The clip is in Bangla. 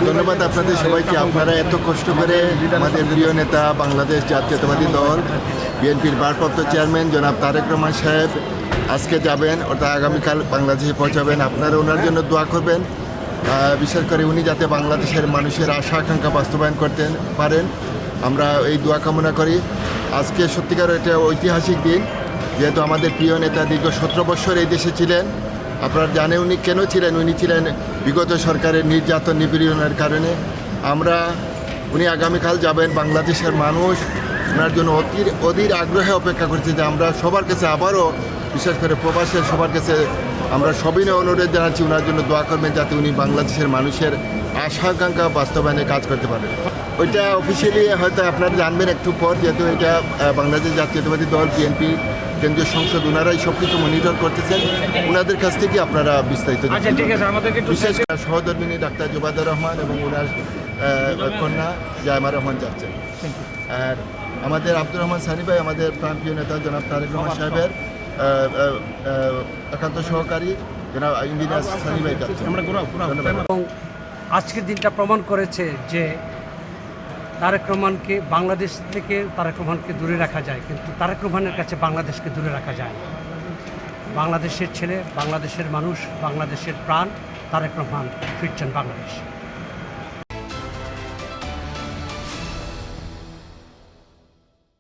ধন্যবাদ আপনাদের সবাইকে। আপনারা এত কষ্ট করে আমাদের প্রিয় নেতা বাংলাদেশ জাতীয়তাবাদী দল বিএনপির ভারপ্রাপ্ত চেয়ারম্যান জনাব তারেক রহমান সাহেব আজকে যাবেন, অর্থাৎ আগামীকাল বাংলাদেশে পৌঁছাবেন। আপনারা ওনার জন্য দোয়া করবেন, বিশেষ করে উনি যাতে বাংলাদেশের মানুষের আশা আকাঙ্ক্ষা বাস্তবায়ন করতে পারেন, আমরা এই দোয়া কামনা করি। আজকে সত্যিকার একটা ঐতিহাসিক দিন, যেহেতু আমাদের প্রিয় নেতা দীর্ঘ 17 বছর এই দেশে ছিলেন। আপনারা জানেন উনি কেন ছিলেন। উনি ছিলেন বিগত সরকারের নির্যাতন নিপীড়নের কারণে। উনি আগামীকাল যাবেন। বাংলাদেশের মানুষ ওনার জন্য অধীর আগ্রহে অপেক্ষা করছে, যে আমরা সবার কাছে আবারও, বিশেষ করে প্রবাসের সবার কাছে আমরা সবিনয় অনুরোধ জানাচ্ছি ওনার জন্য দোয়া করবেন, যাতে উনি বাংলাদেশের মানুষের আশা আকাঙ্ক্ষা বাস্তবায়নে কাজ করতে পারেন। ওইটা অফিসিয়ালি হয়তো আপনারা জানবেন একটু পর, যেহেতু এটা বাংলাদেশ জাতীয়তাবাদী দল বিএনপি কেন্দ্রীয় সংসদ ওনারাই সব কিছু মনিটর করতেছেন। ওনাদের কাছ থেকে আপনারা বিস্তারিত বিশেষ করে সহধর্মিনী ডাক্তার জুবাইদুর রহমান এবং ওনার কন্যা জায়মা রহমান যাচ্ছেন। আর আমাদের আব্দুর রহমান সানি ভাই, আমাদের প্রাণপ্রিয় নেতা জনাব তারেক রহমান সাহেবের একান্ত সহকারী জনাব ইঞ্জিনিয়ার সানি ভাই যাচ্ছেন। এবং আজকের দিনটা প্রমাণ করেছে যে তারেক রহমানকে বাংলাদেশ থেকে তারেক রহমানকে দূরে রাখা যায়, কিন্তু তারেক রহমানের কাছে বাংলাদেশকে দূরে রাখা যায় না। বাংলাদেশের ছেলে, বাংলাদেশের মানুষ, বাংলাদেশের প্রাণ, তারেক রহমান ফিরছেন বাংলাদেশ।